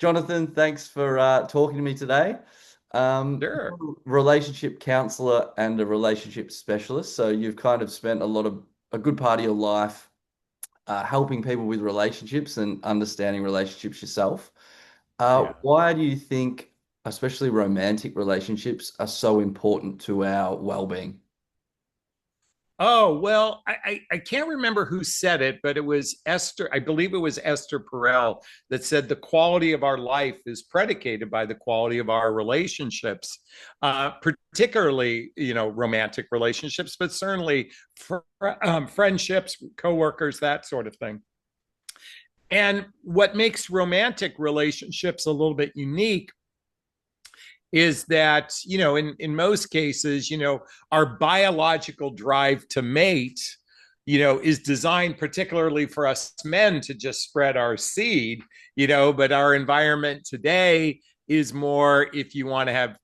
Jonathan, thanks for talking to me today. Sure. You're a relationship counselor and a relationship specialist, so you've kind of spent a good part of your life helping people with relationships and understanding relationships yourself. Yeah. Why do you think, especially romantic relationships, are so important to our well-being? Oh, well, I can't remember who said it, but it was Esther. I believe it was Esther Perel that said the quality of our life is predicated by the quality of our relationships, particularly, romantic relationships, but certainly friendships, coworkers, that sort of thing. And what makes romantic relationships a little bit unique is that in most cases our biological drive to mate is designed particularly for us men to just spread our seed, but our environment today is more, if you want to have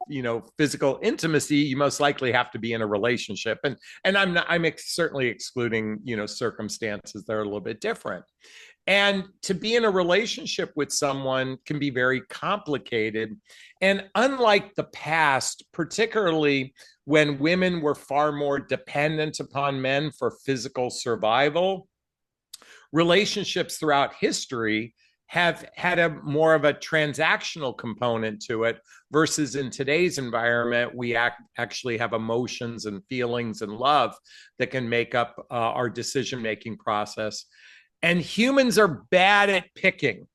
physical intimacy, you most likely have to be in a relationship. And I'm certainly excluding circumstances that are a little bit different. And to be in a relationship with someone can be very complicated. And unlike the past, particularly when women were far more dependent upon men for physical survival, relationships throughout history have had a more of a transactional component to it versus in today's environment we actually have emotions and feelings and love that can make up our decision making process. And humans are bad at picking.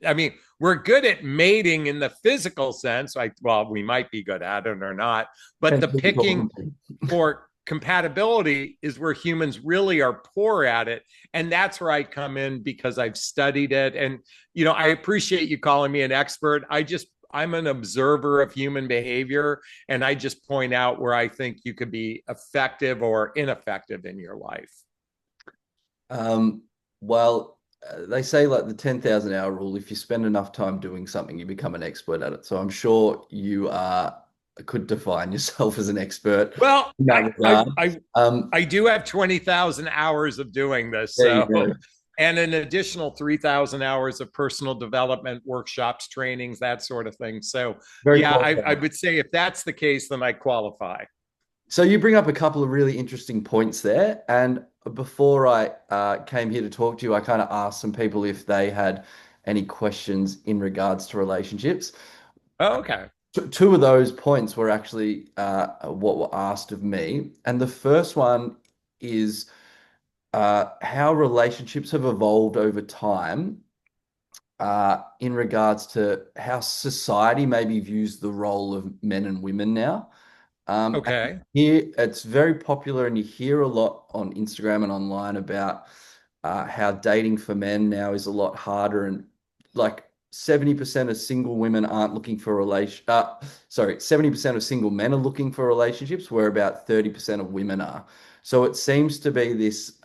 I mean, we're good at mating in the physical sense. Well, we might be good at it or not, but the Depends who you're picking talking to. for compatibility is where humans really are poor at it. And that's where I come in because I've studied it. And, I appreciate you calling me an expert. I'm an observer of human behavior, and I just point out where I think you could be effective or ineffective in your life. Um, they say like the 10,000 hour rule, if you spend enough time doing something, you become an expert at it. So I'm sure could define yourself as an expert Well, in that I I regard. I Um, I do have 20,000 hours of doing this, there you so go. and an additional 3,000 hours of personal development workshops, trainings, that sort of thing. So, Very yeah, I qualified. would say if that's the case, then I qualify. So you bring up a couple of really interesting points there. And before I came here to talk to you, I kind of asked some people if they had any questions in regards to relationships. Oh, okay. Two of those points were actually what were asked of me. And the first one is how relationships have evolved over time in regards to how society maybe views the role of men and women now. And Okay. here it's very popular, and you hear a lot on Instagram and online about how dating for men now is a lot harder, and like 70% of single women aren't looking for relation. Sorry, 70% of single men are looking for relationships, where about 30% of women are. So it seems to be this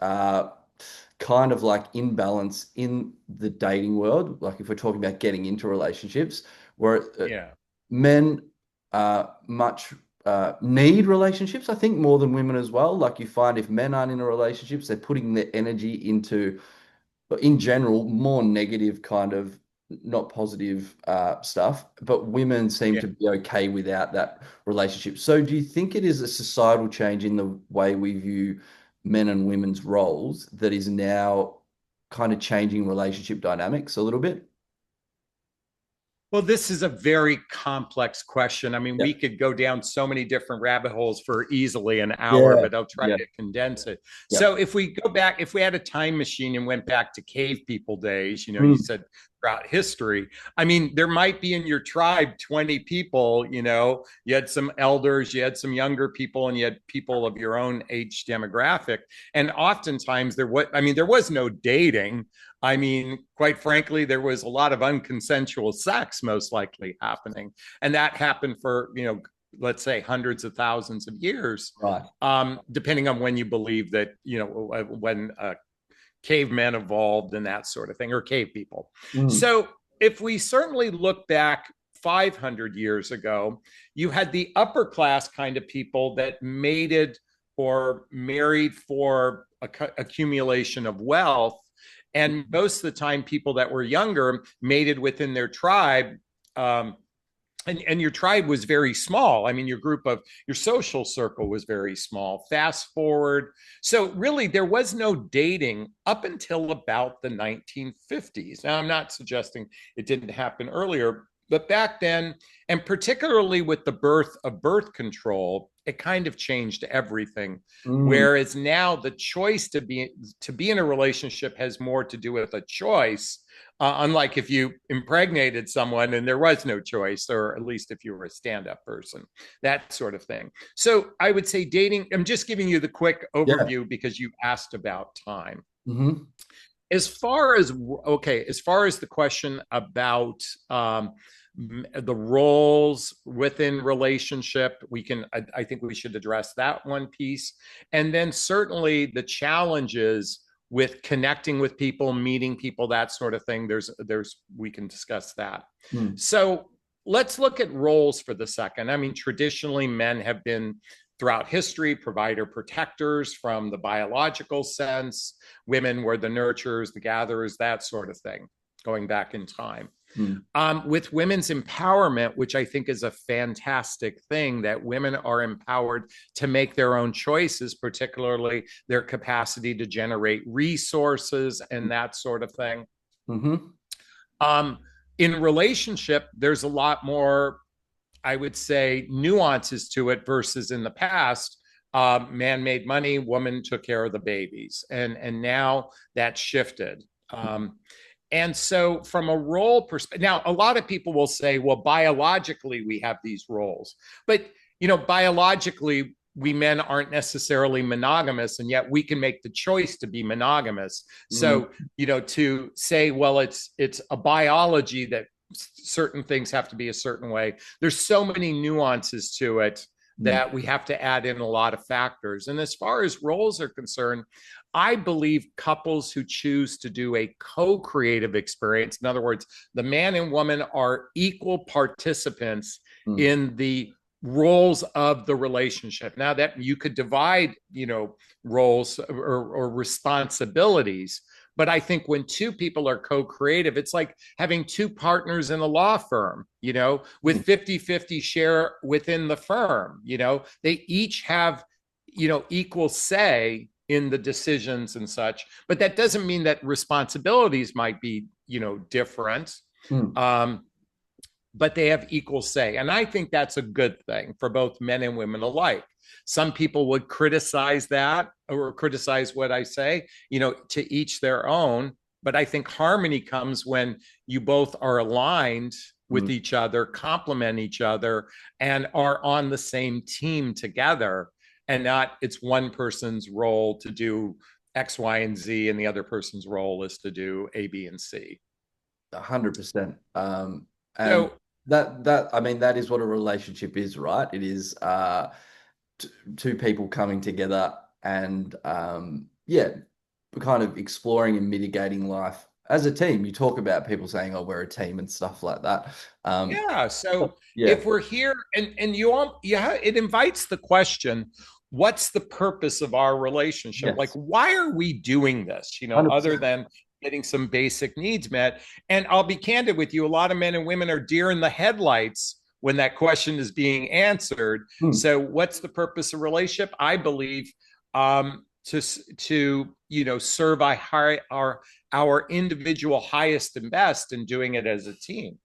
kind of like imbalance in the dating world. Like if we're talking about getting into relationships, where Yeah. men much need relationships, I think, more than women as well. Like you find if men aren't in a relationships, they're putting their energy into, in general, more negative kind of, not positive stuff. But women seem Yeah. to be okay without that relationship. So do you think it is a societal change in the way we view men and women's roles that is now kind of changing relationship dynamics a little bit? Well, this is a very complex question. I mean, Yeah. we could go down so many different rabbit holes for easily an hour, Yeah. but I'll try Yeah. to condense it. Yeah. So, if we go back, if we had a time machine and went back to cave people days, you Mm. said throughout history, I mean, there might be in your tribe 20 people, you had some elders, you had some younger people, and you had people of your own age demographic. And oftentimes there was no dating. I mean, quite frankly, there was a lot of unconsensual sex most likely happening. And that happened for, let's say hundreds of thousands of years, Right. depending on when you believe that, when cavemen evolved and that sort of thing, or cave people. Mm. So if we certainly look back 500 years ago, you had the upper class kind of people that mated or married for accumulation of wealth, And most of the time, people that were younger mated within their tribe. And your tribe was very small. I mean, your social circle was very small. Fast forward. So, really, there was no dating up until about the 1950s. Now, I'm not suggesting it didn't happen earlier, but back then, and particularly with the birth of birth control, it kind of changed everything. Mm, Whereas now the choice to be in a relationship has more to do with a choice, unlike if you impregnated someone and there was no choice, or at least if you were a stand-up person, that sort of thing. So I would say dating, I'm just giving you the quick yeah. overview because you asked about time. Hmm. As far as the question about the roles within relationship, I think we should address that one piece, and then certainly the challenges with connecting with people, meeting people, that sort of thing. We can discuss that. Mm, So let's look at roles for the second. I mean, traditionally, men have been throughout history provider protectors from the biological sense. Women were the nurturers, the gatherers, that sort of thing, going back in time. mm, With women's empowerment, which I think is a fantastic thing, that women are empowered to make their own choices, particularly their capacity to generate resources and that sort of thing. mm-hmm. Um, in relationship, there's a lot more, I would say, nuances to it versus in the past. Man made money, woman took care of the babies, and now that's shifted. And so, from a role perspective, now a lot of people will say, "Well, biologically, we have these roles," but biologically, we men aren't necessarily monogamous, and yet we can make the choice to be monogamous. Mm, So, to say, well, it's a biology that certain things have to be a certain way. There's so many nuances to it mm, that we have to add in a lot of factors. And as far as roles are concerned, I believe couples who choose to do a co-creative experience, in other words, the man and woman are equal participants mm, in the roles of the relationship. Now that you could divide, roles or responsibilities, but I think when two people are co-creative, it's like having two partners in a law firm, mm. with 50-50 share within the firm. They each have, equal say in the decisions and such, but that doesn't mean that responsibilities might be, different. Mm. Um, but they have equal say. And I think that's a good thing for both men and women alike. Some people would criticize that or criticize what I say, to each their own. But I think harmony comes when you both are aligned with Mm. each other, complement each other, and are on the same team together, and not it's one person's role to do X, Y, and Z, and the other person's role is to do A, B, and C. 100%. And So I mean, that is what a relationship is, right? It is two people coming together and yeah, kind of exploring and mitigating life as a team. You talk about people saying, "Oh, we're a team" and stuff like that. Um, Yeah. So yeah, if we're here and you all, yeah, it invites the question, what's the purpose of our relationship? Like, yes, why are we doing this? 100%. Other than getting some basic needs met. And I'll be candid with you, a lot of men and women are deer in the headlights when that question is being answered. Mm, So what's the purpose of relationship? I believe to serve our individual highest and best, and doing it as a team.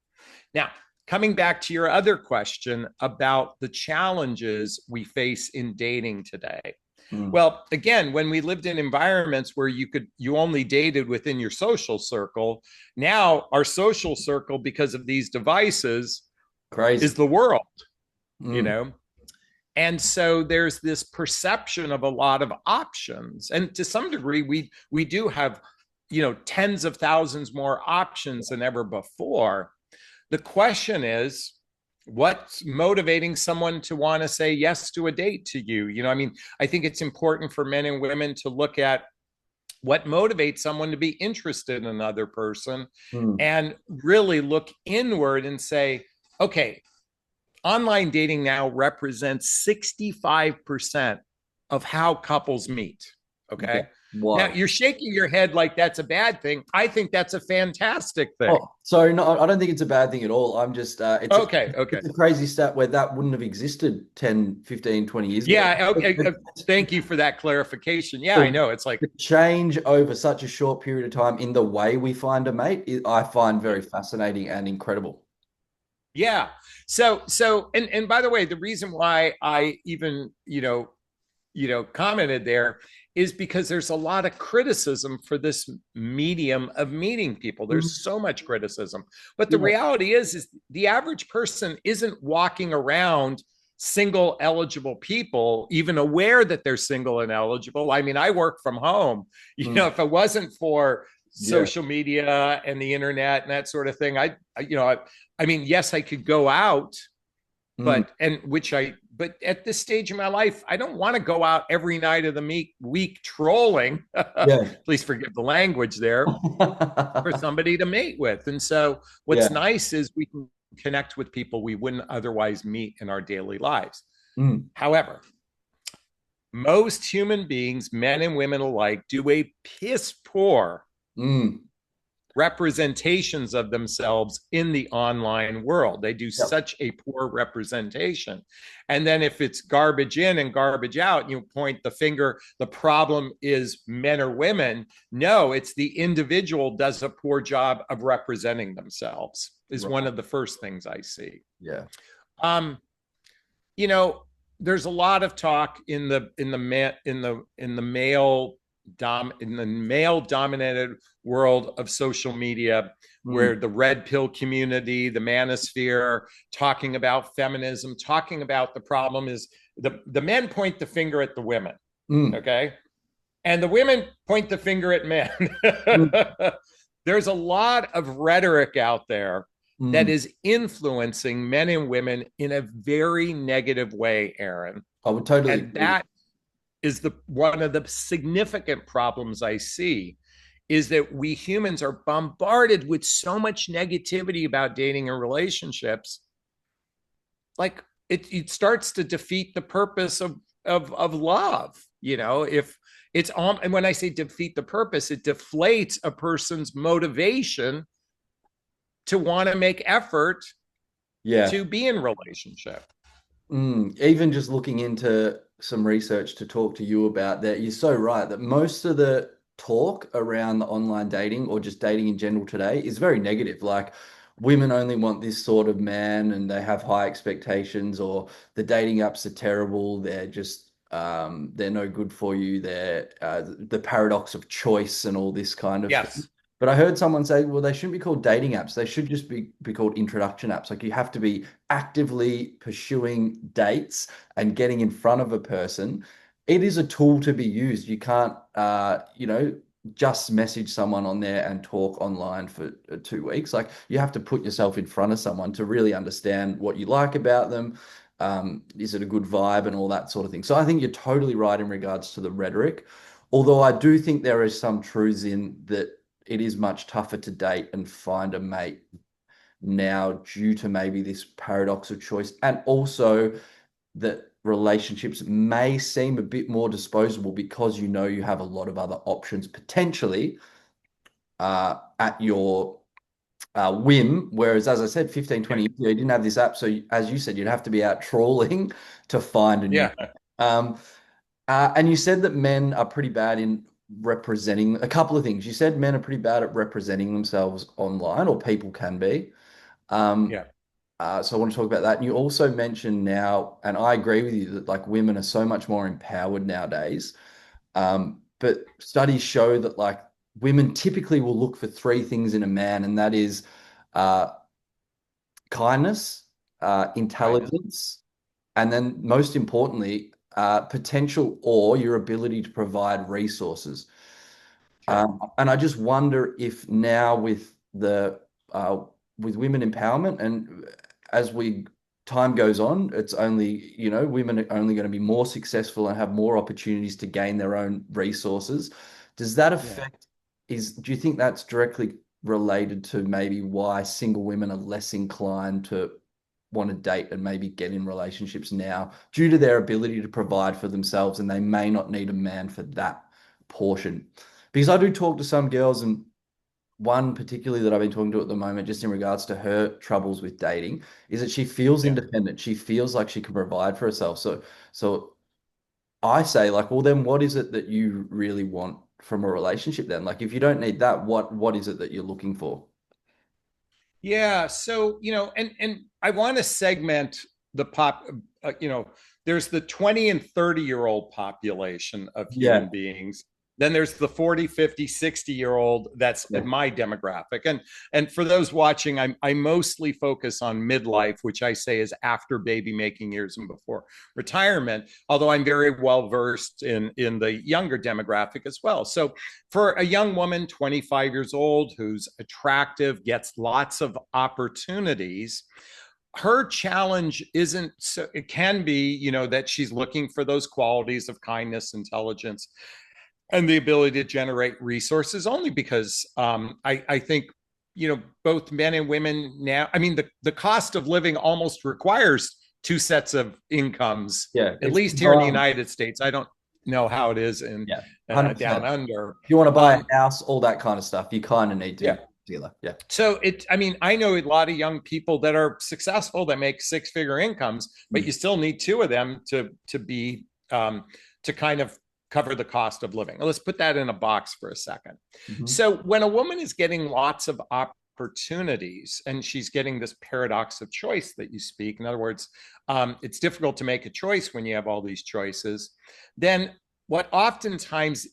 Now, coming back to your other question about the challenges we face in dating today. mm, Well, again, when we lived in environments where you only dated within your social circle, now our social circle, because of these devices, is crazy. the world, you Mm, know? And so there's this perception of a lot of options. And to some degree, we do have, tens of thousands more options than ever before. The question is, what's motivating someone to want to say yes to a date to you? I mean, I think it's important for men and women to look at what motivates someone to be interested in another person, mm, and really look inward and say, okay, online dating now represents 65% of how couples meet. yeah, Okay. Now Why? you're shaking your head like that's a bad thing. I think that's a fantastic thing. Oh, so no, I don't think it's a bad thing at all. I'm just, Okay, okay. it's a crazy stat where that wouldn't have existed 10, 15, 20 years ago. Yeah, okay. Thank you for that clarification. Yeah, I The, know. It's like, the change over such a short period of time in the way we find a mate, I find very fascinating and incredible. yeah. And by the way, the reason why I even, commented there is because there's a lot of criticism for this medium of meeting people. Mhm. There's so much criticism. But the Yeah. reality is the average person isn't walking around single eligible people even aware that they're single and eligible. I mean, I work from home. Mm. If it wasn't for Yeah. social media and the internet and that sort of thing, I mean, yes, I could go out, Mm. but at this stage of my life, I don't want to go out every night of the week trolling. Yeah. Please forgive the language there, for somebody to mate with. And so what's Yeah. nice is we can connect with people we wouldn't otherwise meet in our daily lives. Mm. However, most human beings, men and women alike, do a piss poor Mm. representations of themselves in the online world. They do Yep. such a poor representation. And then if it's garbage in and garbage out, you point the finger, the problem is men or women. No, it's the individual does a poor job of representing themselves, is one Right. of the first things I see. Yeah. Um, you know, there's a lot of talk in the male dominated world of social media, Mm. where the red pill community, the manosphere, talking about feminism, talking about the problem is the men point the finger at the women, Mm. okay, and the women point the finger at men. Mm. There's a lot of rhetoric out there that Mm. is influencing men and women in a very negative way, Aaron. I would totally And agree. that is the one of the significant problems I see, is that we humans are bombarded with so much negativity about dating and relationships. Like it starts to defeat the purpose of love. If it's on, and when I say defeat the purpose, it deflates a person's motivation to want to make effort Yeah. to be in relationship. Even just looking into some research to talk to you about that, you're so right that most of the talk around the online dating or just dating in general today is very negative. Like women only want this sort of man and they have high expectations, or the dating apps are terrible. They're just they're no good for you. They're the paradox of choice and all this kind of thing. Yes. But I heard someone say, well, they shouldn't be called dating apps. They should just be called introduction apps. Like you have to be actively pursuing dates and getting in front of a person. It is a tool to be used. You can't, just message someone on there and talk online for 2 weeks. Like you have to put yourself in front of someone to really understand what you like about them. Is it a good vibe and all that sort of thing? So I think you're totally right in regards to the rhetoric. Although I do think there is some truths in that it is much tougher to date and find a mate now due to maybe this paradox of choice, and also that relationships may seem a bit more disposable because you have a lot of other options potentially at your whim. Whereas, as I said, 15, Yeah. 20 years ago, you didn't have this app. So, as you said, you'd have to be out trawling to find a new. Yeah. Um, and you said that men are pretty bad in representing a couple of things. You said men are pretty bad at representing themselves online, or people can be. Um, Yeah. so I want to talk about that. And you also mentioned now, and I agree with you that like women are so much more empowered nowadays. But studies show that like women typically will look for three things in a man, and that is uh, kindness, Kindness. intelligence, and then most importantly, potential or your ability to provide resources. Sure. And I just wonder if now uh, with women empowerment and as we time goes on, it's only, women are only going to be more successful and have more opportunities to gain their own resources. Does that Yeah. affect, do you think that's directly related to maybe why single women are less inclined to want to date and maybe get in relationships now due to their ability to provide for themselves and they may not need a man for that? portion. Because I do talk to some girls, and one particularly that I've been talking to at the moment, just in regards to her troubles with dating, is that she feels Yeah. independent. She feels like she can provide for herself. So I say, like, well, then what is it that you really want from a relationship then? Like, if you don't need that, what is it that you're looking for? Yeah. So, and I want to segment the there's the 20 and 30-year-old population of human Yeah. beings. Then there's the 40, 50, 60-year-old. That's Yeah. my demographic. And for those watching, I mostly focus on midlife, which I say is after baby making years and before retirement, although I'm very well versed in the younger demographic as well. So for a young woman, 25 years old, who's attractive, gets lots of opportunities, her challenge isn't so, it can be, that she's looking for those qualities of kindness, intelligence, and the ability to generate resources, only because I think, both men and women now, I mean, the cost of living almost requires two sets of incomes, Yeah. at If least you here in the buy, United States. I don't know how it is in yeah, down 100%. under. If you want to buy Um, a house, all that kind of stuff, you kind of need to yeah. together. Yeah. So I mean, I know a lot of young people that are successful that make six-figure incomes, but Mm. you still need two of them to be to kind of cover the cost of living. Let's put that in a box for a second. Mhm. So when a woman is getting lots of opportunities and she's getting this paradox of choice that you speak, in other words, it's difficult to make a choice when you have all these choices, then what oftentimes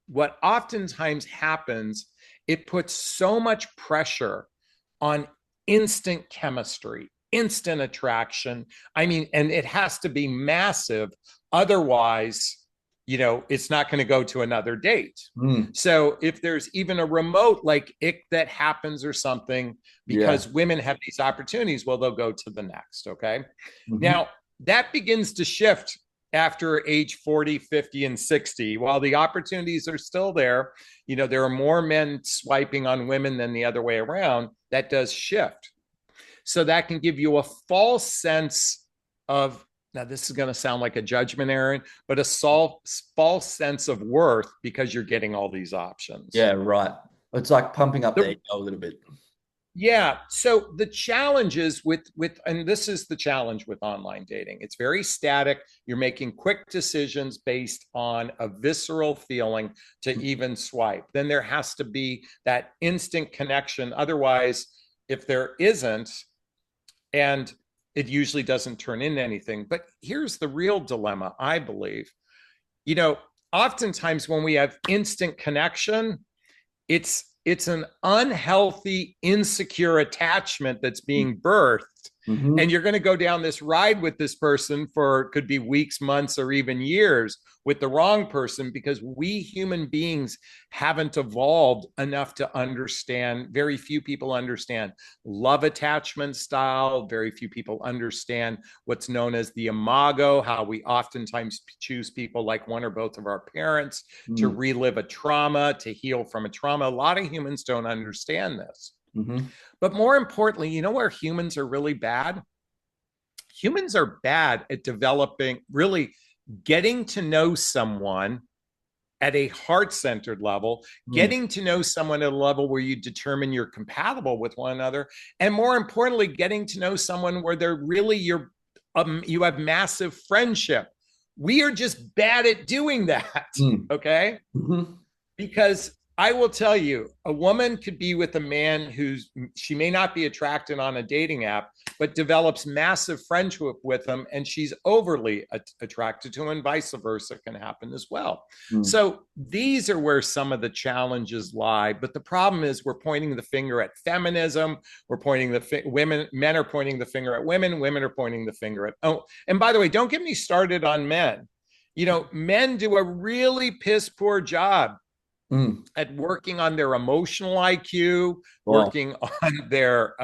what oftentimes happens, it puts so much pressure on instant chemistry, instant attraction. I mean, and it has to be massive. Otherwise, it's not going to go to another date. Mm. So if there's even a remote like ick that happens or something, Yeah. because women have these opportunities, well, they'll go to the next. Okay. Hmm. Now that begins to shift after age 40, 50, and 60. While the opportunities are still there, there are more men swiping on women than the other way around. That does shift. So that can give you a false sense of, now this is going to sound like a judgment, Aaron, but a false sense of worth because you're getting all these options. Yeah, right. It's like pumping up the The ego a little bit. Yeah. So the challenges and this is the challenge with online dating. It's very static. You're making quick decisions based on a visceral feeling to even swipe. Then there has to be that instant connection. Otherwise, if there isn't, and it usually doesn't turn into anything. But here's the real dilemma, I believe. You know, Oftentimes when we have instant connection, it's an unhealthy, insecure attachment that's being birthed. And Mm-hmm. you're going to go down this ride with this person for could be weeks, months, or even years with the wrong person, because we human beings haven't evolved enough to understand. Very few people understand love attachment style. Very few people understand what's known as the imago, how we oftentimes choose people like one or both of our parents to Mm. relive a trauma, to heal from a trauma. A lot of humans don't understand this. Mm-hmm. But more importantly, where humans are really bad? Humans are bad at developing, really getting to know someone at a heart-centered level, Mm. getting to know someone at a level where you determine you're compatible with one another, and more importantly, getting to know someone where you have massive friendship. We are just bad at doing that. Mm. Okay. Mm-hmm. Because I will tell you, a woman could be with a man she may not be attracted on a dating app, but develops massive friendship with him, and she's overly attracted to him, and vice versa can happen as well. Mm. So these are where some of the challenges lie. But the problem is we're pointing the finger at feminism. We're pointing men are pointing the finger at women. Women are pointing the finger at, oh, and by the way, don't get me started on men. Men do a really piss poor job Mm. at working on their emotional IQ, Wow. working on their,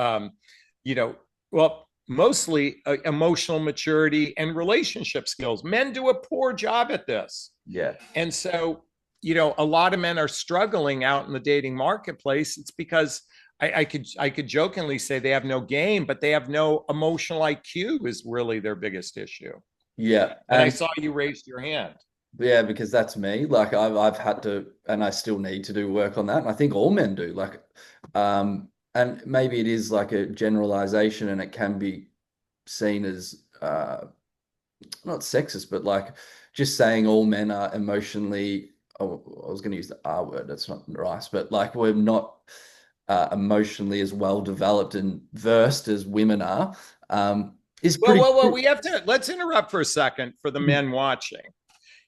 mostly emotional maturity and relationship skills. Men do a poor job at this. Yeah. And so, a lot of men are struggling out in the dating marketplace. It's because I could jokingly say they have no game, but they have no emotional IQ is really their biggest issue. Yeah. And I And saw you raised your hand. Yeah, because that's me. Like I've had to, and I still need to do work on that. And I think all men do. And maybe it is like a generalization, and it can be seen as not sexist, but like just saying all men are emotionally. Oh, I was going to use the R word. That's not right, but like we're not emotionally as well developed and versed as women are. Is Well, pretty. well, well, we have to let's interrupt for a second for the men watching.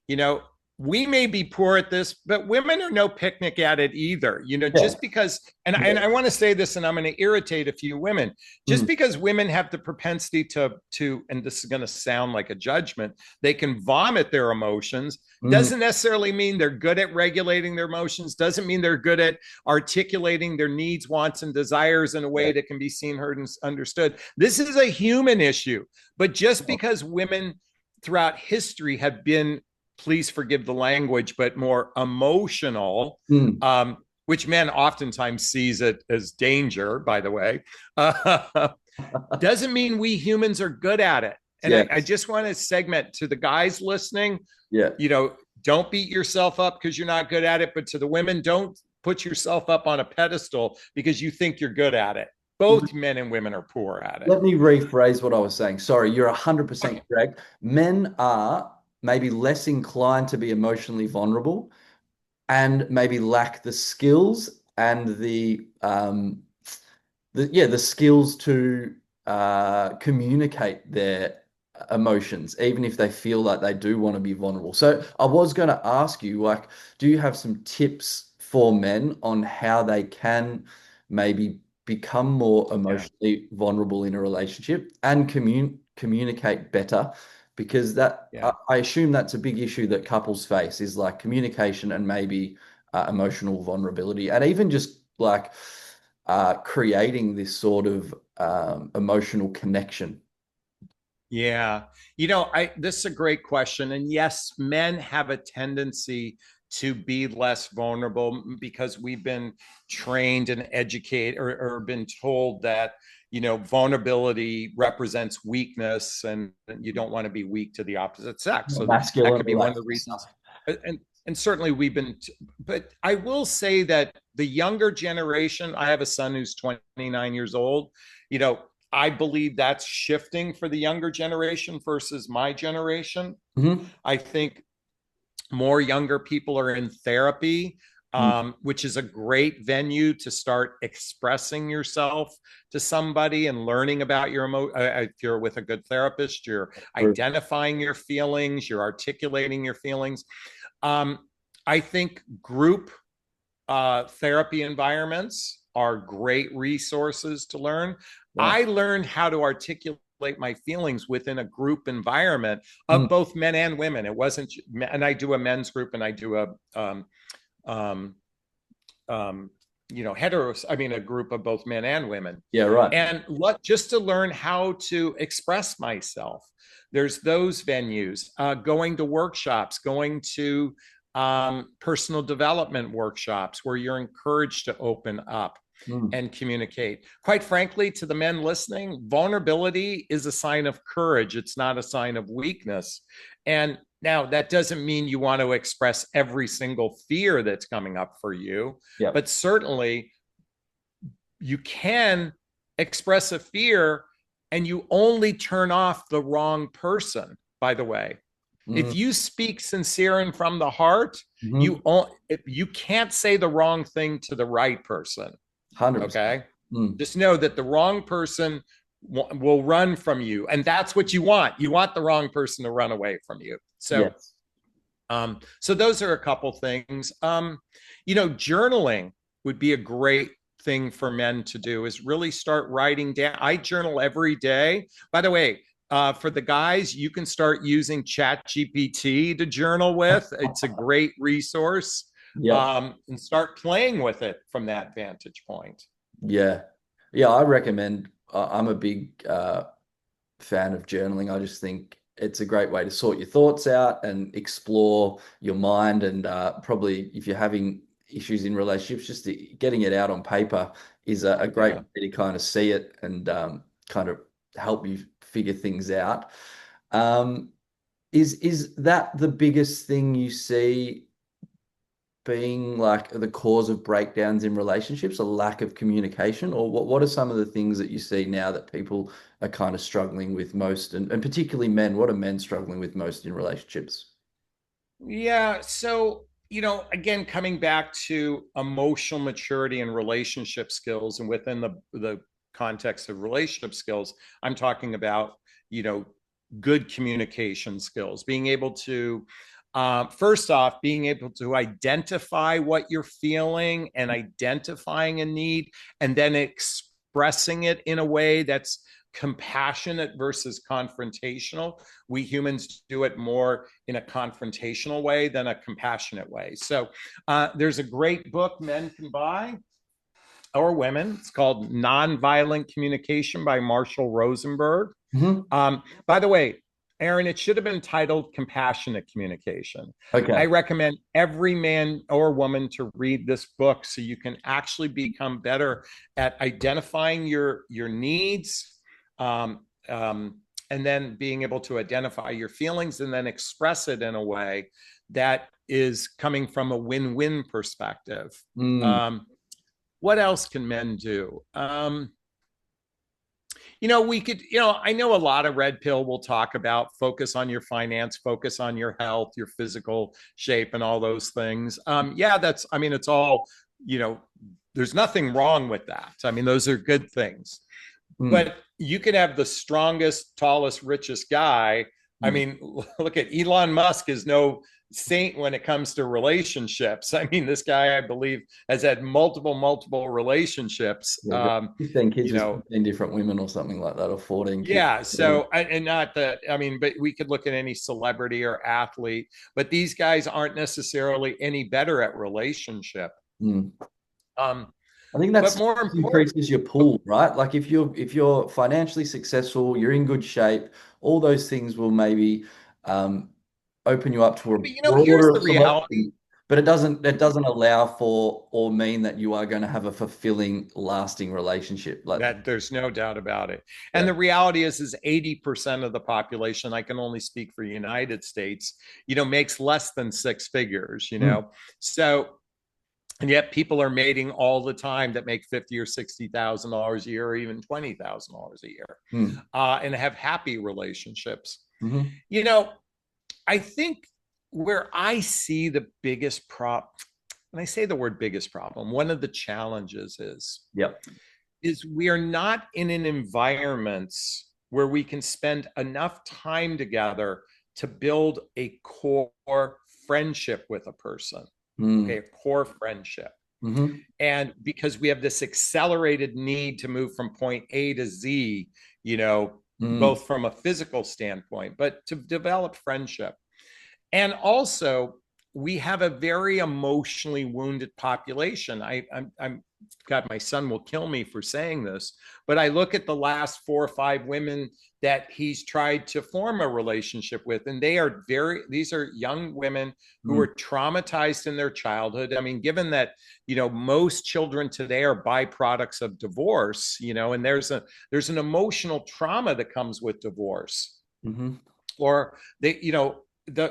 You know, we may be poor at this, but women are no picnic at it either. You know, Yeah, just because, and yeah. I want to say this, and I'm going to irritate a few women, just Mm, because women have the propensity and this is going to sound like a judgment, they can vomit their emotions, mm, doesn't necessarily mean they're good at regulating their emotions, doesn't mean they're good at articulating their needs, wants, and desires in a yeah. way that can be seen, heard, and understood. This is a human issue. But just because women throughout history have been, please forgive the language, but more emotional, Mm, which men oftentimes sees it as danger, by the way, uh, doesn't mean we humans are good at it. And I yes. just want to segment to the guys listening, Yeah. you know, don't beat yourself up because you're not good at it. But to the women, don't put yourself up on a pedestal because you think you're good at it. Both men and women are poor at it. Let me rephrase what I was saying. Sorry, you're 100% Okay. correct. Men are maybe less inclined to be emotionally vulnerable and maybe lack the skills and the skills to communicate their emotions, even if they feel like they do want to be vulnerable. So I was going to ask you, like, do you have some tips for men on how they can maybe become more Yeah. emotionally vulnerable in a relationship and communicate better? Because Yeah. I assume that's a big issue that couples face is like communication and maybe emotional vulnerability, and even just like creating this sort of emotional connection. Yeah. You know, I this is a great question. And yes, men have a tendency to be less vulnerable because we've been trained and educated or been told that, you know, vulnerability represents weakness and you don't want to be weak to the opposite sex. So that Masculine, could be all one that of the sort of stuff. reasons. And certainly we've been, but I will say that the younger generation, I have a son who's 29 years old, you know, I believe that's shifting for the younger generation versus my generation. Hmm. I think more younger people are in therapy, Mm, which is a great venue to start expressing yourself to somebody and learning about your if you're with a good therapist, you're true. identifying your feelings, you're articulating your feelings. Um, I think group therapy environments are great resources to learn. Yeah. I learned how to articulate my feelings within a group environment Mm, of both men and women. It wasn't, and I do a men's group and I do a, um, um, you know, heteros, I mean, a group of both men and women. yeah, right. And just to learn how to express myself. There's those venues, going to workshops, going to personal development workshops where you're encouraged to open up Mm, and communicate. Quite frankly, to the men listening, vulnerability is a sign of courage. It's not a sign of weakness. And now that doesn't mean you want to express every single fear that's coming up for you, yeah. but certainly you can express a fear and you only turn off the wrong person, by the way. Mm, If you speak sincere and from the heart, hmm. you can't say the wrong thing to the right person. 100%. Okay. Mm, Just know that the wrong person will run from you. And that's what you want. You want the wrong person to run away from you. yes. So those are a couple things. You know, journaling would be a great thing for men to do is really start writing down. I journal every day. By the way, for the guys, you can start using Chat GPT to journal with. It's a great resource, Yep. and start playing with it from that vantage point. Yeah. Yeah, I recommend, I'm a big fan of journaling. I just think it's a great way to sort your thoughts out and explore your mind. And probably if you're having issues in relationships, just getting it out on paper is a great Yeah. way to kind of see it and kind of help you figure things out. Um, Is that the biggest thing you see being like the cause of breakdowns in relationships, a lack of communication? Or what are some of the things that you see now that people are kind of struggling with most, and particularly men? What are men struggling with most in relationships? Yeah. So, again, coming back to emotional maturity and relationship skills, and within the context of relationship skills, I'm talking about, you know, good communication skills, being able to, first off, being able to identify what you're feeling and identifying a need, and then expressing it in a way that's compassionate versus confrontational. We humans do it more in a confrontational way than a compassionate way. So there's a great book men can buy, or women. It's called Nonviolent Communication by Marshall Rosenberg. Hmm. By the way, Aaron, it should have been titled Compassionate Communication. I Okay. recommend every man or woman to read this book so you can actually become better at identifying your needs, um, um, and then being able to identify your feelings and then express it in a way that is coming from a win-win perspective. Mm. What else can men do? We could, I know a lot of red pill will talk about focus on your finance, focus on your health, your physical shape, and all those things. Yeah, I mean, it's all, you know, there's nothing wrong with that. I mean, those are good things. Mm. But you could have the strongest, tallest, richest guy. I Mm. mean, look at Elon Musk is no saint when it comes to relationships. I mean, this guy, I believe, has had multiple relationships. Yeah, got 15 kids You with know, 15 different women or something like that, or 14 kids. yeah. So, and not that, I mean, but we could look at any celebrity or athlete, but these guys aren't necessarily any better at relationship. Mm. Um, I think but that's more important, increases your pool, right? Like if you're financially successful, you're in good shape, all those things will maybe um, open you up to a but here's broader the reality selection. But it doesn't allow for or mean that you are going to have a fulfilling, lasting relationship. Like, that there's no doubt about it. And yeah. the reality is 80% of the population, I can only speak for United States, makes less than six figures, Mm. So, and yet people are mating all the time that make 50 or $60,000 a year, or even $20,000 a year, Mm. and have happy relationships. Hmm. You know, I think where I see the biggest problem, when I say the word biggest problem, one of the challenges Yep. is we are not in an environment where we can spend enough time together to build a core friendship with a person. Okay, Mm. a core friendship. Hmm. And because we have this accelerated need to move from point A to Z, Mm. both from a physical standpoint, but to develop friendship. And also, we have a very emotionally wounded population. I'm God, my son will kill me for saying this, but I look at the last 4 or 5 women that he's tried to form a relationship with, and these are young women who Mm. were traumatized in their childhood. I mean, given that, most children today are byproducts of divorce, and there's an emotional trauma that comes with divorce, Hmm. or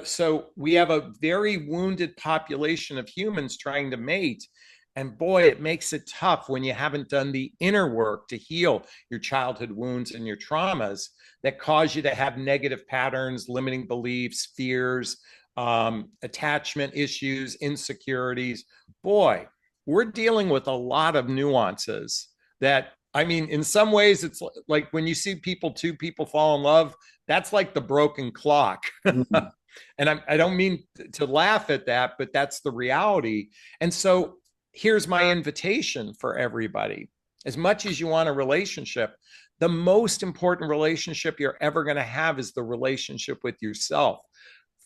so we have a very wounded population of humans trying to mate. And boy, it makes it tough when you haven't done the inner work to heal your childhood wounds and your traumas that cause you to have negative patterns, limiting beliefs, fears, attachment issues, insecurities. Boy, we're dealing with a lot of nuances that, I mean, in some ways, it's like when you see two people fall in love, that's like the broken clock. Mm. And I don't mean to laugh at that, but that's the reality. And so here's my invitation for everybody. As much as you want a relationship, the most important relationship you're ever going to have is the relationship with yourself.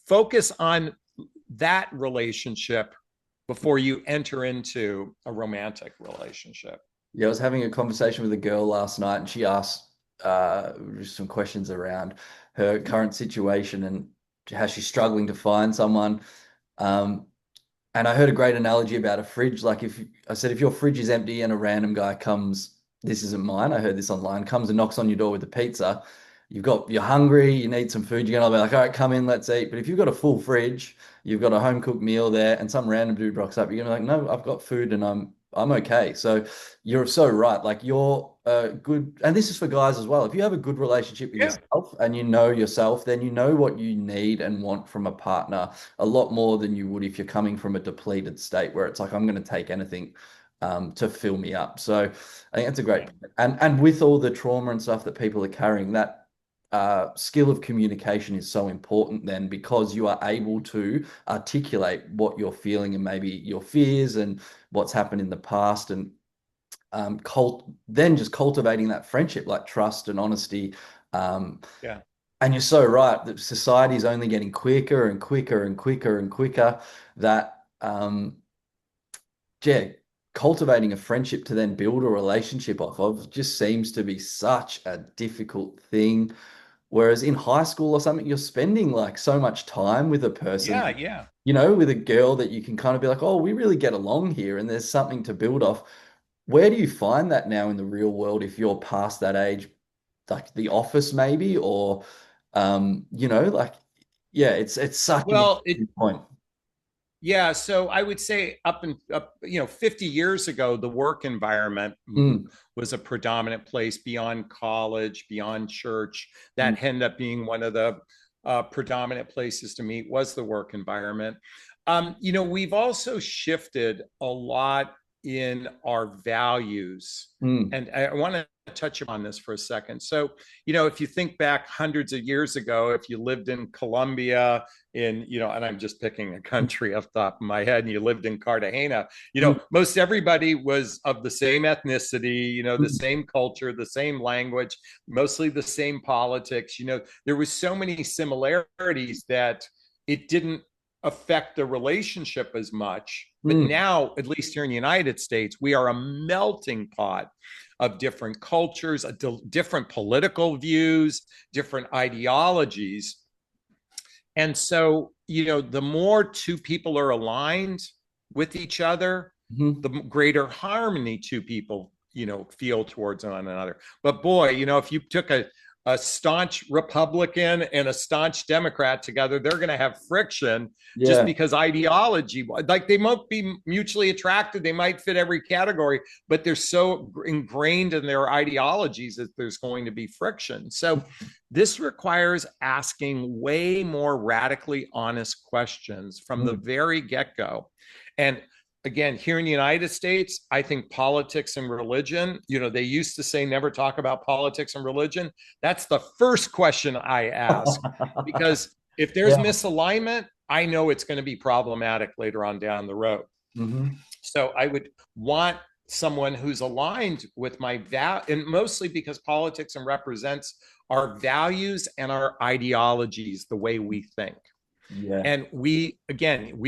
Focus on that relationship before you enter into a romantic relationship. Yeah, I was having a conversation with a girl last night, and she asked just some questions around her current situation and how she's struggling to find someone. Um, and I heard a great analogy about a fridge. Like if I said, if your fridge is empty and a random guy comes, this isn't mine, I heard this online, comes and knocks on your door with a pizza. you're hungry, you need some food, you're gonna be like, all right, come in, let's eat. But if you've got a full fridge, you've got a home cooked meal there, and some random dude rocks up, you're gonna be like, no, I've got food and I'm okay. So you're so right. Like you're good, and this is for guys as well. If you have a good relationship with Yeah. yourself and you know yourself, then you know what you need and want from a partner a lot more than you would if you're coming from a depleted state where it's like, I'm going to take anything to fill me up. So I think that's a great Yeah. point. And with all the trauma and stuff that people are carrying, that skill of communication is so important then because you are able to articulate what you're feeling and maybe your fears and what's happened in the past and then just cultivating that friendship like trust and honesty. Um, Yeah. and you're so right that society is only getting quicker and quicker and quicker and quicker that yeah, cultivating a friendship to then build a relationship off of just seems to be such a difficult thing. Whereas in high school or something, you're spending like so much time with a person, Yeah. Yeah. with a girl that you can kind of be like, oh, we really get along here and there's something to build off. Where do you find that now in the real world if you're past that age, like the office maybe, or like yeah, it's such an Well, interesting point. yeah, so I would say up 50 years ago, the work environment Mm, was a predominant place beyond college, beyond church. mm, That ended up being one of the predominant places to meet was the work environment. We've also shifted a lot in our values. mm, And I want to touch upon this for a second. So, if you think back hundreds of years ago, if you lived in Colombia, and I'm just picking a country off the top of my head, and you lived in Cartagena, mm, most everybody was of the same ethnicity, the mm, same culture, the same language, mostly the same politics. There was so many similarities that it didn't affect the relationship as much. But mm, now, at least here in the United States, we are a melting pot of different cultures, different political views, different ideologies. And so, the more two people are aligned with each other, mm. the greater harmony two people, feel towards one another. But boy, if you took a staunch Republican and a staunch Democrat together, they're going to have friction just Yeah. because ideology, like they might be mutually attracted, they might fit every category, but they're so ingrained in their ideologies that there's going to be friction. So this requires asking way more radically honest questions from the Mm, very get go. And again, here in the United States, I think politics and religion, they used to say never talk about politics and religion. That's the first question I ask because if there's yeah. misalignment, I know it's going to be problematic later on down the road. Hmm. So I would want someone who's aligned with my and mostly because politics and represents our values and our ideologies, the way we think. Yeah. And we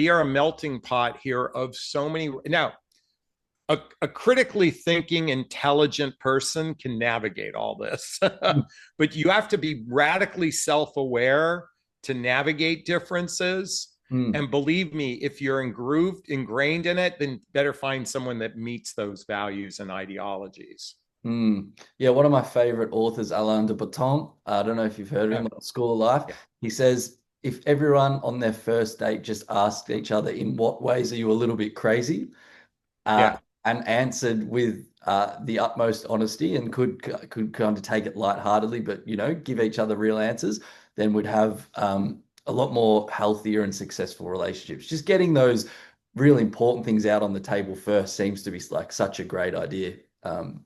are a melting pot here of so many. Now, a critically thinking, intelligent person can navigate all this, Mm, but you have to be radically self aware to navigate differences. mm, And believe me, if you're ingrained in it, then better find someone that meets those values and ideologies. mm. Yeah, one of my favorite authors, Alain de Botton, I don't know if you've heard of him, Yeah. like School of Life. Yeah. He says, if everyone on their first date just asked each other, in what ways are you a little bit crazy? uh, Yeah. and answered with the utmost honesty and could kind of take it lightheartedly, but give each other real answers, then we'd have a lot more healthier and successful relationships. Just getting those really important things out on the table first seems to be like such a great idea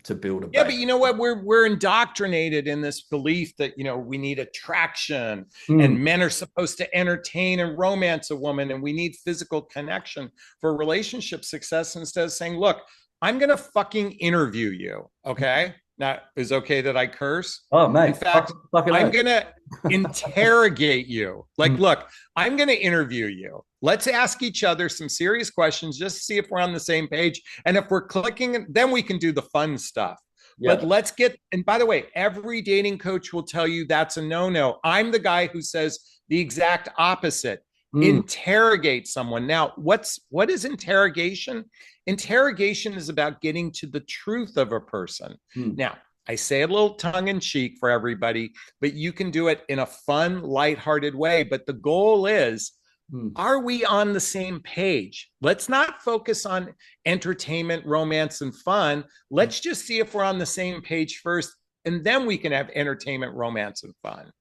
to build a Yeah, base. but you know what? We're indoctrinated in this belief that we need attraction Mm, and men are supposed to entertain and romance a woman and we need physical connection for relationship success instead of saying, look, I'm gonna fucking interview you. Okay. Now is okay that I curse. oh, In mate, fact, fucking I'm oath. gonna interrogate you. Like, Mm, look, I'm gonna interview you. Let's ask each other some serious questions just to see if we're on the same page. And if we're clicking, then we can do the fun stuff. But yeah. let's get, and by the way, every dating coach will tell you that's a no no. I'm the guy who says the exact opposite. Mm, Interrogate someone. Now, what is interrogation? Interrogation is about getting to the truth of a person. mm, Now, I say it a little tongue in cheek for everybody, but you can do it in a fun, lighthearted way. But the goal is, Mm. are we on the same page? Let's not focus on entertainment, romance, and fun. Let's just see if we're on the same page first, and then we can have entertainment, romance, and fun.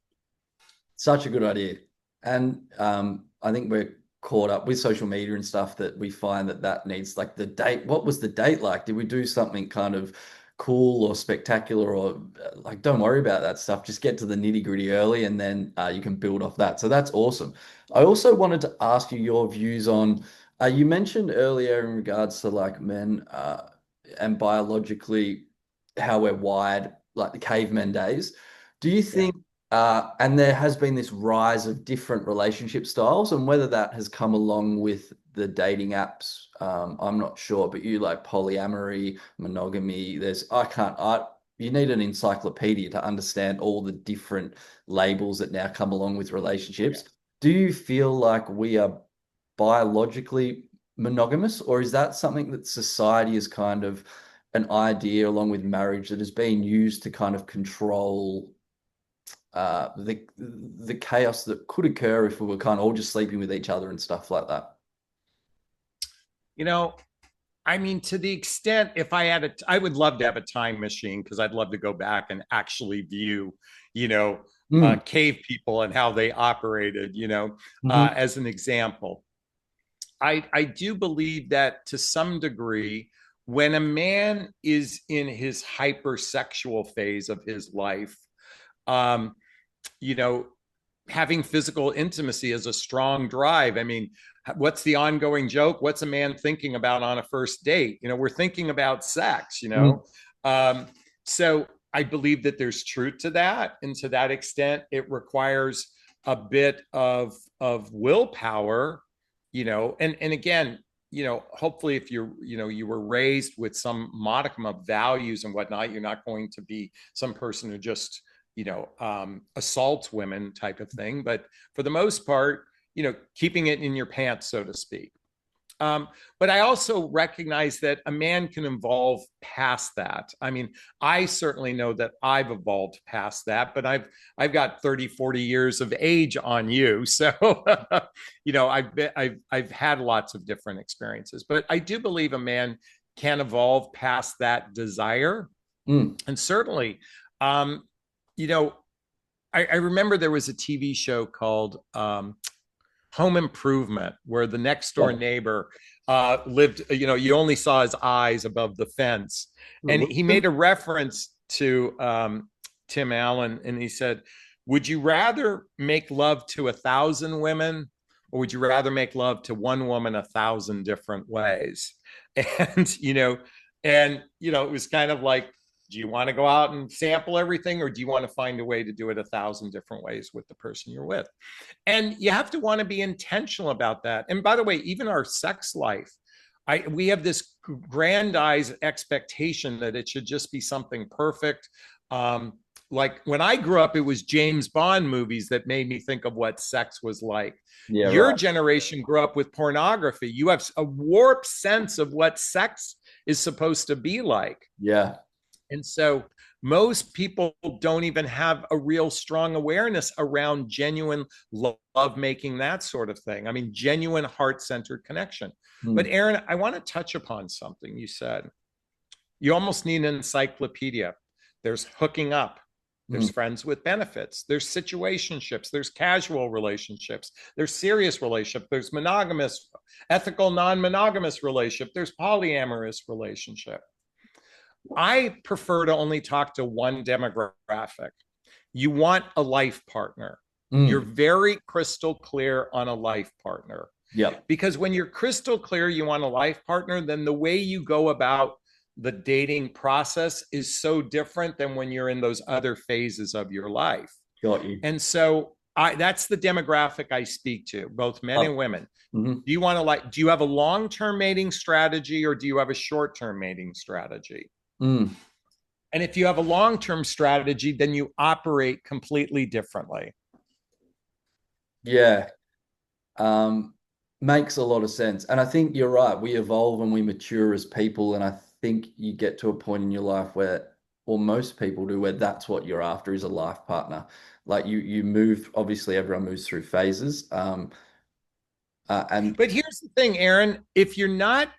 Such a good idea. And I think we're caught up with social media and stuff that we find that that needs like the date. What was the date like? Did we do something kind of cool or spectacular or like don't worry about that stuff. Just get to the nitty gritty early and then you can build off that. So that's awesome. I also wanted to ask you your views on, you mentioned earlier in regards to like men and biologically how we're wired, like the caveman days. Do you Yeah. think and there has been this rise of different relationship styles, and whether that has come along with the dating apps, I'm not sure. But you like polyamory, monogamy. You need an encyclopedia to understand all the different labels that now come along with Yeah. relationships. Do you feel like we are biologically monogamous, or is that something that society is kind of an idea along with marriage that has been used to kind of control the chaos that could occur if we were kind of all just sleeping with each other and stuff like that. You know, I mean, to the extent, if I had I would love to have a time machine because I'd love to go back and actually view, you know, Mm. cave people and how they operated, Hmm. as an example. I do believe that to some degree, when a man is in his hypersexual phase of his life, um, you know, having physical intimacy is a strong drive. I mean, what's the ongoing joke? What's a man thinking about on a first date? We're thinking about sex, Mm. Um, so I believe that there's truth to that. And to that extent, it requires a bit of willpower, and again, hopefully if you were raised with some modicum of values and whatnot, you're not going to be some person who just assaults women type of thing. But for the most part, keeping it in your pants, so to speak. But I also recognize that a man can evolve past that. I mean, I certainly know that I've evolved past that, but I've got 30, 40 years of age on you. So, I've had lots of different experiences, but I do believe a man can evolve past that desire. Mm. And certainly, um, you know, I remember there was a TV show called Home Improvement, where the next door Yeah. neighbor lived, you only saw his eyes above the fence. And he made Wilson? a reference to Tim Allen, and he said, would you rather make love to 1,000 women, or would you rather make love to one woman 1,000 different ways? And, it was kind of like, do you want to go out and sample everything, or do you want to find a way to do it 1,000 different ways with the person you're with? And you have to want to be intentional about that. And by the way, even our sex life, we have this grandized expectation that it should just be something perfect. Like when I grew up, it was James Bond movies that made me think of what sex was like. Yeah, Your right. generation grew up with pornography. You have a warped sense of what sex is supposed to be like. Yeah. And so most people don't even have a real strong awareness around genuine love making, that sort of thing. I mean, genuine heart centered connection. But Mm. Aaron, I want to touch upon something you said. You almost need an encyclopedia. There's hooking up, Mm. there's friends with benefits, there's situationships, there's casual relationships, there's serious relationship, there's monogamous, ethical, non monogamous relationship, there's polyamorous relationship. I prefer to only talk to one demographic. You want a life partner. You're Mm. very crystal clear on a life partner. Yep. Because when you're crystal clear you want a life partner, then the way you go about the dating process is so different than when you're in those other phases of your life. Got you. And so that's the demographic I speak to, both men Oh. and women. Mhm. Do you have a long-term mating strategy, or do you have a short-term mating strategy? Mm. And if you have a long term strategy, then you operate completely differently. Yeah. Um, Makes a lot of sense. And I think you're right. We evolve and we mature as people. And I think you get to a point in your life where or most people do, where that's what you're after is a life partner. Like you move, obviously everyone moves through phases. And But here's the thing, Aaron, if you're not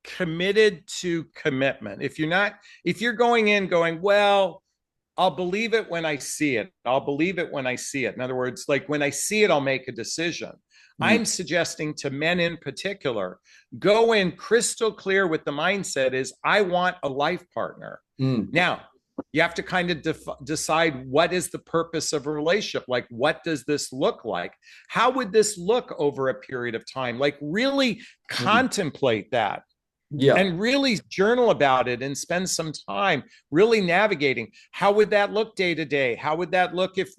committed to commitment, if you're going in going, well, I'll believe it when I see it. I'll believe it when I see it. In other words, like when I see it, I'll make a decision. mm, I'm suggesting to men in particular, go in crystal clear with the mindset is I want a life partner. mm, Now, you have to kind of decide what is the purpose of a relationship? Like, what does this look like? How would this look over a period of time? Like, really mm, contemplate that yeah. and really journal about it and spend some time really navigating how would that look day to day. How would that look if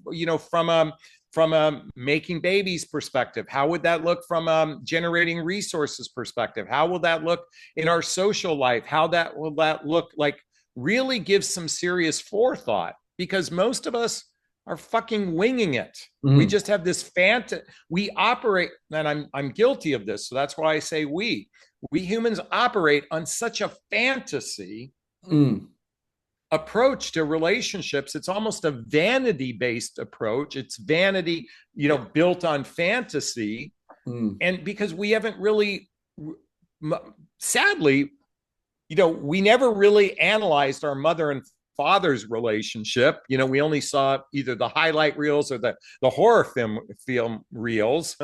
from a making babies perspective? How would that look from a generating resources perspective? How will that look in our social life? How that will that look like? Really give some serious forethought, because most of us are fucking winging it. We Mm, just have this we operate, and I'm guilty of this, so that's why I say we humans operate on such a fantasy mm, approach to relationships. It's almost a vanity based approach. It's vanity, yeah. built on fantasy. Mm, And because we haven't really, sadly, we never really analyzed our mother and father's relationship. We only saw either the highlight reels or the horror film reels.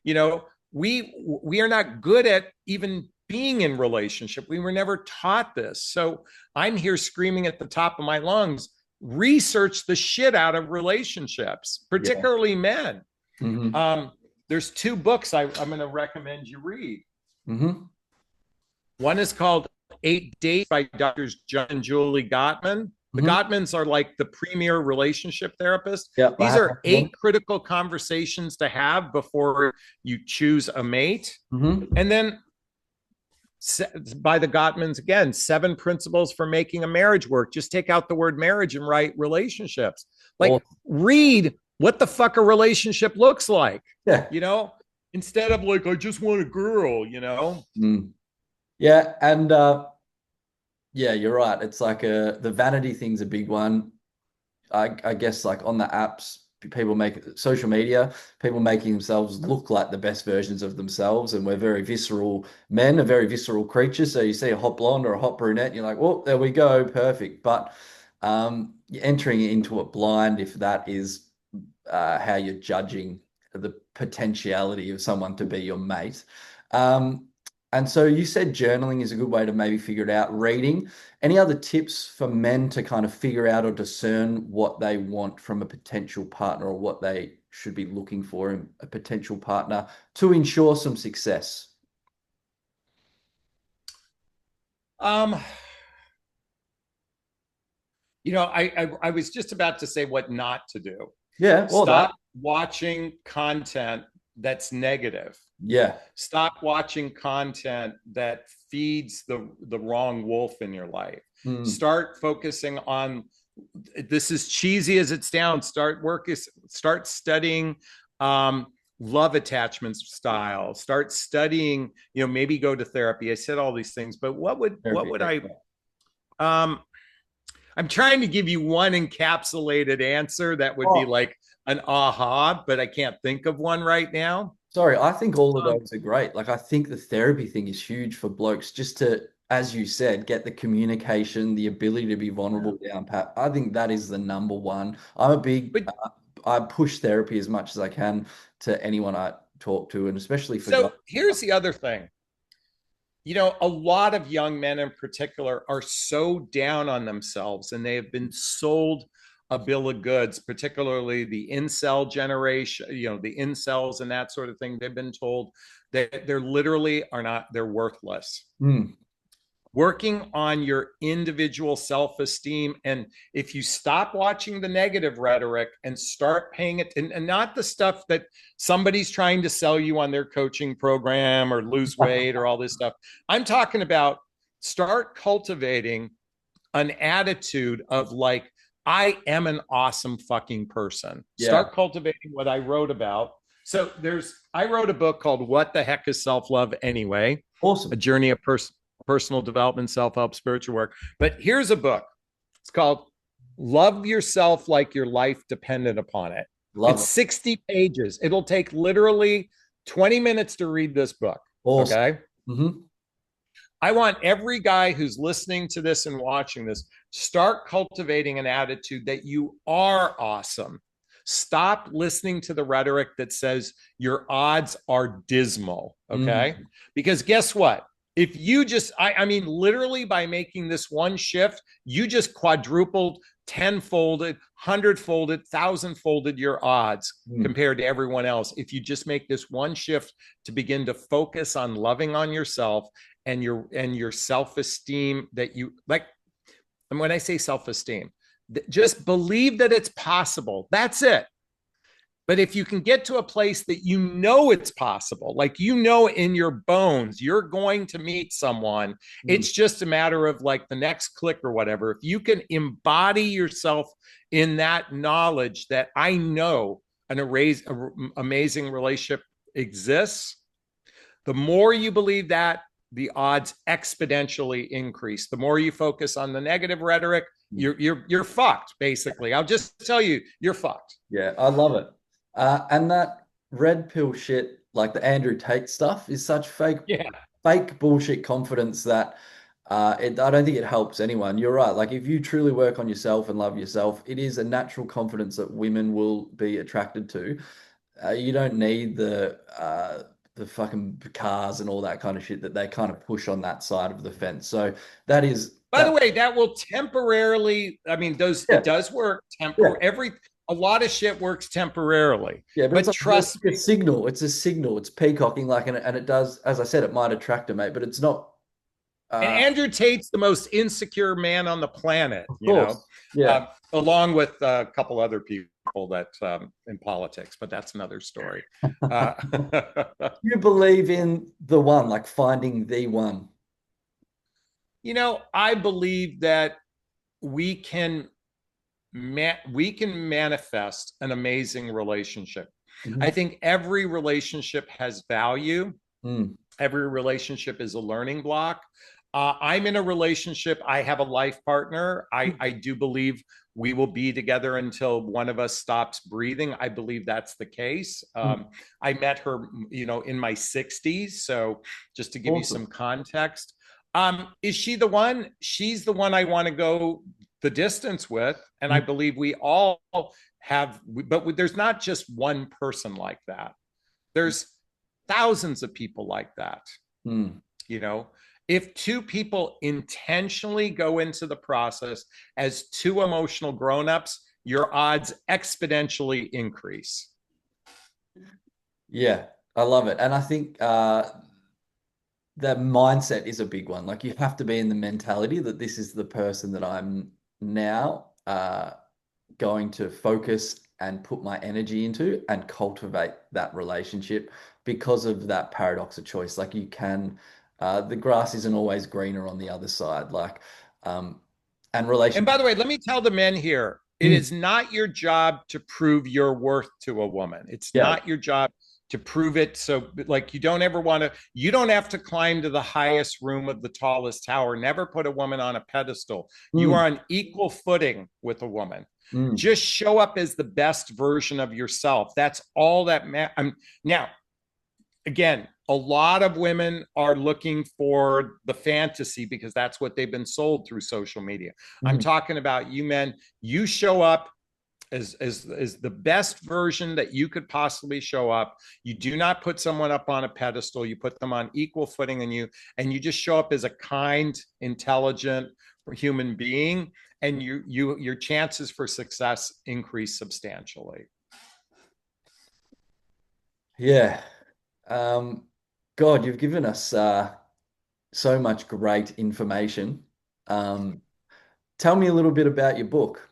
you know, we are not good at even being in relationship. We were never taught this. So I'm here screaming at the top of my lungs, research the shit out of relationships, yeah. particularly men. Hmm. Um, there's two books I'm going to recommend you read. Hmm. One is called 8 Dates by Doctors John and Julie Gottman. The Hmm. Gottmans are like the premier relationship therapists. Yeah, I These have are one of them. 8 critical conversations to have before you choose a mate. Hmm. And then by the Gottmans, again, 7 principles for making a marriage work. Just take out the word marriage and write relationships. Like, Or read what the fuck a relationship looks like, yeah. you know, instead of like, I just want a girl. Mm. Yeah, and yeah, you're right. It's like the vanity thing's a big one. I guess like on the apps, people make social media, people making themselves look like the best versions of themselves, and we're very visceral men, are very visceral creatures. So you see a hot blonde or a hot brunette, and you're like, well, there we go, perfect. But you're entering into it blind if that is how you're judging the potentiality of someone to be your mate. Um, and so you said journaling is a good way to maybe figure it out. Reading. Any other tips for men to kind of figure out or discern what they want from a potential partner or what they should be looking for in a potential partner to ensure some success? Um, I was just about to say what not to do. Yeah, all that. Stop watching content that's negative. Yeah. Stop watching content that feeds the wrong wolf in your life. Mm, Start focusing on, this is cheesy as it's down. Start studying um, love attachment style. Start studying, maybe go to therapy. I said all these things, but what therapy. would I um I'm trying to give you one encapsulated answer that would be Oh, like an aha, but I can't think of one right now. sorry, I think all of Um, those are great. Like, I think the therapy thing is huge for blokes just to, as you said, get the communication, the ability to be yeah. vulnerable down pat. I think that is the number one. I'm a big, But I push therapy as much as I can to anyone I talk to, and especially for guys. so here's the other thing. A lot of young men in particular are so down on themselves and they have been sold a bill of goods, particularly the incel generation, the incels and that sort of thing. They've been told that they're literally are not, they're worthless. Mm, Working on your individual self-esteem, and if you stop watching the negative rhetoric and start paying it, and not the stuff that somebody's trying to sell you on their coaching program or lose weight or all this stuff. I'm talking about start cultivating an attitude of like, I am an awesome fucking person. yeah, Start cultivating what I wrote about. So I wrote a book called What the Heck is Self-Love Anyway? A awesome. journey of personal development, self-help, spiritual work. But here's a book. It's It's called Love Yourself Like Your Life Depended Upon It. Love It's it. 60 pages. It'll take literally 20 minutes to read this book. Awesome. Okay. Hmm. I want every guy who's listening to this and watching this start cultivating an attitude that you are awesome. Stop listening to the rhetoric that says your odds are dismal. Okay. Mm. Because guess what? If you just, I mean, literally by making this one shift, you just quadrupled, tenfolded, hundredfolded, thousandfolded your odds Mm. compared to everyone else. If you just make this one shift to begin to focus on loving on yourself and your self-esteem that you like. And when I say self-esteem, just believe that it's possible. That's it. But if you can get to a place that you know it's possible, like you know in your bones, you're going to meet someone, Mm. it's just a matter of like the next click or whatever. If you can embody yourself in that knowledge that I know an amazing relationship exists, the more you believe that, the odds exponentially increase. The more you focus on the negative rhetoric, you're fucked. Basically, I'll just tell you, you're fucked. Yeah, I love it. And that red pill shit, like the Andrew Tate stuff, is such Yeah. fake bullshit confidence that I don't think it helps anyone. You're right. Like if you truly work on yourself and love yourself, it is a natural confidence that women will be attracted to. You don't need the fucking cars and all that kind of shit that they kind of push on that side of the fence. So that is By the that. way, that will temporarily. I mean, those Yeah, it does work. yeah, A lot of shit works temporarily, yeah. But it's but like more trust like a me. signal. It's a signal. It's peacocking, like, and it does. As I said, it might attract a mate, but it's not. And Uh, Andrew Tate's the most insecure man on the planet, of course. Yeah. along with a couple other people that in politics, but that's another story. Uh, You believe in the one, like finding the one. I believe that we can we can manifest an amazing relationship. I Mhm. think every relationship has value. Mm. Every relationship is a learning block. I'm in a relationship. I have a life partner. I do believe we will be together until one of us stops breathing. I believe that's the case. Mm. I met her, in my 60s. So just to give you Awesome. some context, is she the one? She's the one I want to go the distance with. And I Mm. believe we all have, but there's not just one person like that. There's thousands of people like that. Mm. You know, if two people intentionally go into the process as two emotional grown-ups, your odds exponentially increase. Yeah, I love it. And I think that mindset is a big one. Like you have to be in the mentality that this is the person that I'm now going to focus and put my energy into and cultivate that relationship because of that paradox of choice. Like you can, the grass isn't always greener on the other side. Like, um, and And by relationship. the way, let me tell the men here, it Mm. is not your job to prove your worth to a woman. It's Yeah. not your job to prove it. So, like, you don't ever want to, you don't have to climb to the highest room of the tallest tower. Never put a woman on a pedestal. You Mm. are on equal footing with a woman. Mm. Just show up as the best version of yourself. That's all that matters. Now, again, a lot of women are looking for the fantasy because that's what they've been sold through social media. I'm Mm. talking about you men. You show up as the best version that you could possibly show up. You do not put someone up on a pedestal. You put them on equal footing in you, and you just show up as a kind, intelligent human being, and your chances for success increase substantially. Yeah. Um, God, you've given us so much great information. Um, Tell me a little bit about your book.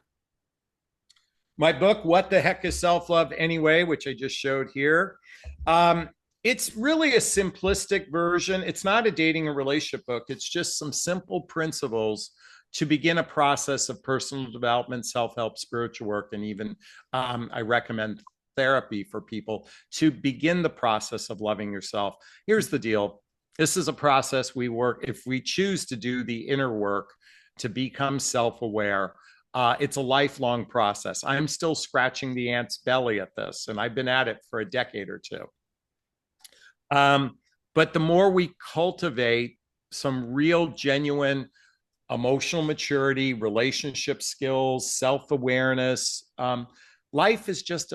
My book, What the Heck is Self Love Anyway, which I just showed here. Um, it's really a simplistic version. It's not a dating and relationship book. It's just some simple principles to begin a process of personal development, self help, spiritual work, and even I recommend therapy for people to begin the process of loving yourself. Here's the deal. This is a process we work if we choose to do the inner work to become self aware. It's a lifelong process. I'm still scratching the ant's belly at this, and I've been at it for a decade or two. But the more we cultivate some real, genuine emotional maturity, relationship skills, self-awareness, life is just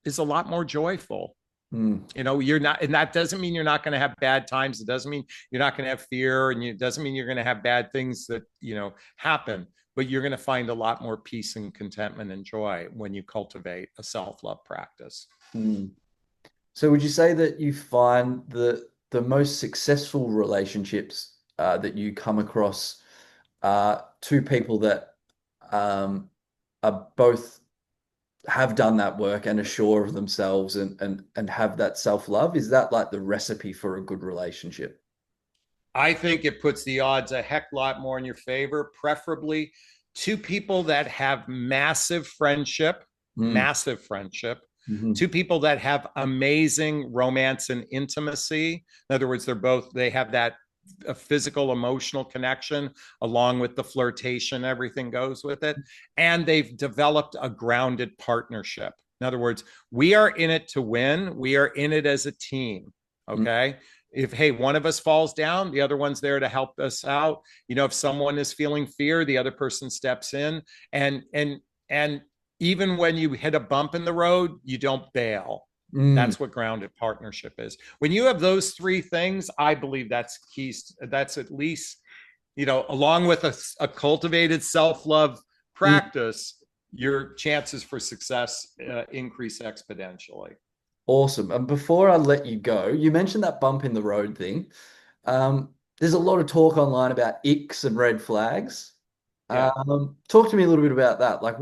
is a lot more joyful. Mm. You know, you're not, and that doesn't mean you're not going to have bad times. It doesn't mean you're not going to have fear, and it doesn't mean you're going to have bad things that, happen, but you're going to find a lot more peace and contentment and joy when you cultivate a self-love practice. Mm. So would you say that you find the most successful relationships that you come across two people that are both have done that work and are sure of themselves and have that self-love? Is that like the recipe for a good relationship? I think it puts the odds a heck lot more in your favor, preferably two people that have Mm. massive friendship, Hmm. two people that have amazing romance and intimacy. In other words, they have that a physical, emotional connection along with the flirtation, everything goes with it. And they've developed a grounded partnership. In other words, we are in it to win, we are in it as a team. Mm. Okay. If, hey, one of us falls down, the other one's there to help us out. If someone is feeling fear, the other person steps in. And even when you hit a bump in the road, you don't bail. Mm. That's what grounded partnership is. When you have those three things, I believe that's keys. That's at least, along with a cultivated self-love Mm. practice, your chances for success increase exponentially. Awesome. And before I let you go, you mentioned that bump in the road thing. There's a lot of talk online about icks and red flags. Yeah. Talk to me a little bit about that. Like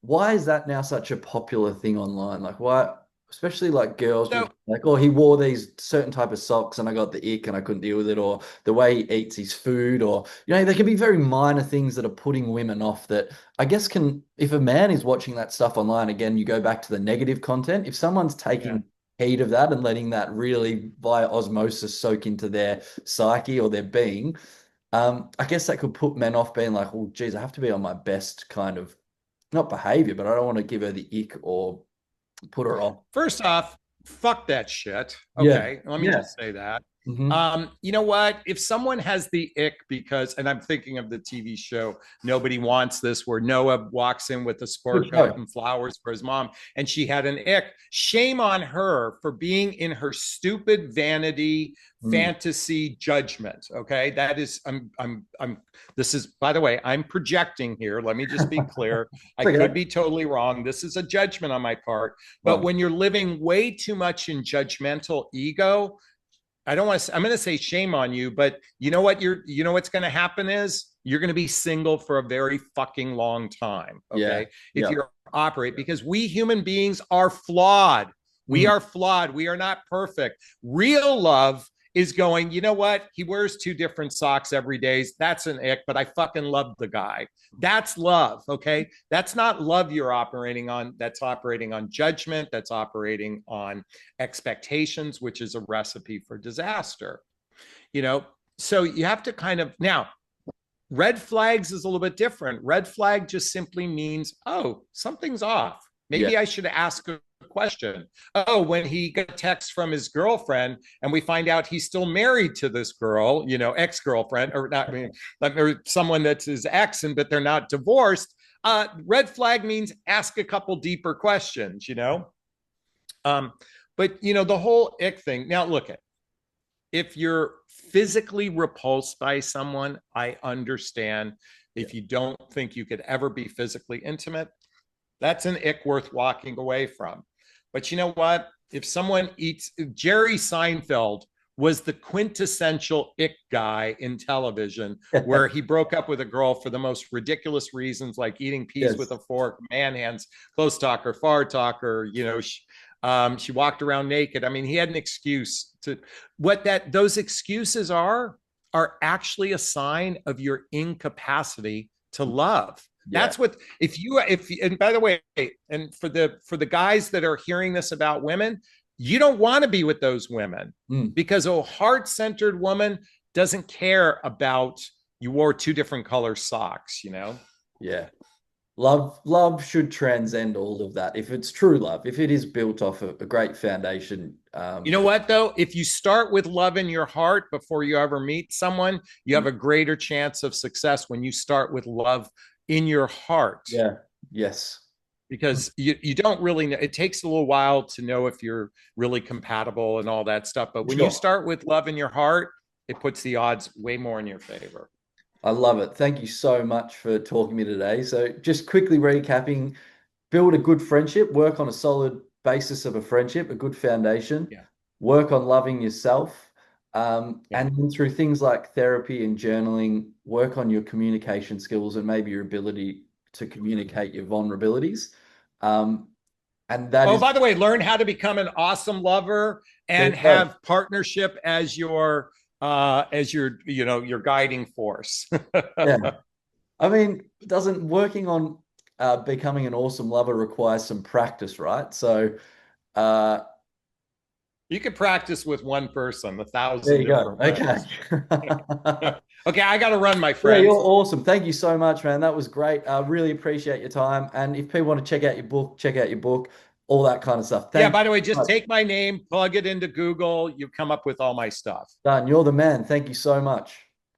why is that now such a popular thing online? Like why, especially like girls will So be like, oh, he wore these certain type of socks and I got the ick and I couldn't deal with it, or the way he eats his food, or there can be very minor things that are putting women off that I guess can, if a man is watching that stuff online, again, you go back to the negative content. If someone's yeah. taking heed of that and letting that really via osmosis soak into their psyche or their being, I guess that could put men off being like, well, geez, I have to be on my best kind of not behavior, but I don't want to give her the ick or put her off. First off, fuck that shit. Yeah. Okay, let me Yeah. just say that. Hmm. You know what? If someone has the ick because, and I'm thinking of the TV show Nobody Wants This, where Noah walks in with a Good sport coat show. and flowers for his mom, and she had an ick. Shame on her for being in her stupid vanity Mm. fantasy judgment. Okay, that is, this is, by the way, I'm projecting here. Let me just be clear. I It's okay. could be totally wrong. This is a judgment on my part. But Right. when you're living way too much in judgmental ego, I don't want to, I'm going to say shame on you, but you know what's going to happen is you're going to be single for a very fucking long time. Yeah. Okay. If Yeah. you operate, because we human beings are flawed. We Mm. are flawed. We are not perfect. Real love is going, you know what? He wears two different socks every day. That's an ick, but I fucking love the guy. That's love. Okay. That's not love you're operating on. That's operating on judgment. That's operating on expectations, which is a recipe for disaster. You know, so you have to kind of now, red flags is a little bit different. Red flag just simply means, oh, something's off. Yeah. Maybe I should ask a question. Oh, when he got a text from his girlfriend and we find out he's still married to this girl, ex-girlfriend, or not, I mean, or someone that's his ex, but they're not divorced. Red flag means ask a couple deeper questions. Um, but the whole ick thing. Now, look at if you're physically repulsed by someone, I understand. Yeah. If you don't think you could ever be physically intimate, that's an ick worth walking away from. But you know what? If someone eats, Jerry Seinfeld was the quintessential ick guy in television, where he broke up with a girl for the most ridiculous reasons, like eating peas with Yes. a fork, man hands, close talker, far talker. She walked around naked. I mean, he had an excuse to what that those excuses are actually a sign of your incapacity to love. Yeah. That's what if and by the way, and for the guys that are hearing this about women, you don't want to be with those women Mm. because a heart-centered woman doesn't care about you wore two different color socks. Yeah. Love should transcend all of that. If it's true love, if it is built off a great foundation, You know what, though? If you start with love in your heart before you ever meet someone, you have a greater chance of success when you start with love in your heart. yeah, yes, Because you don't really know, it takes a little while to know if you're really compatible and all that stuff. But when you sure. start with love in your heart, it puts the odds way more in your favor. I love it. Thank you so much for talking to me today. So, just quickly recapping, build a good friendship, work on a solid basis of a friendship, a good foundation, Yeah. work on loving yourself. Yeah. And then through things like therapy and journaling, work on your communication skills and maybe your ability to communicate your vulnerabilities. Um, and that Oh, is, by the way, learn how to become an awesome lover there and you go. have partnership as your your guiding force. Yeah. I mean, doesn't working on becoming an awesome lover require some practice, right? So, uh, You could practice with one person, a there thousand you go. different Okay. ways. Okay, I got to run, my Yeah, you're friend. awesome. Thank you so much, man. That was great. I really appreciate your time. And if people want to check out your book, check out your book, all that kind of stuff. Yeah, Thank you by the way, so just much. take my name, plug it into Google. You come up with all my stuff. Done. You're the man. Thank you so much.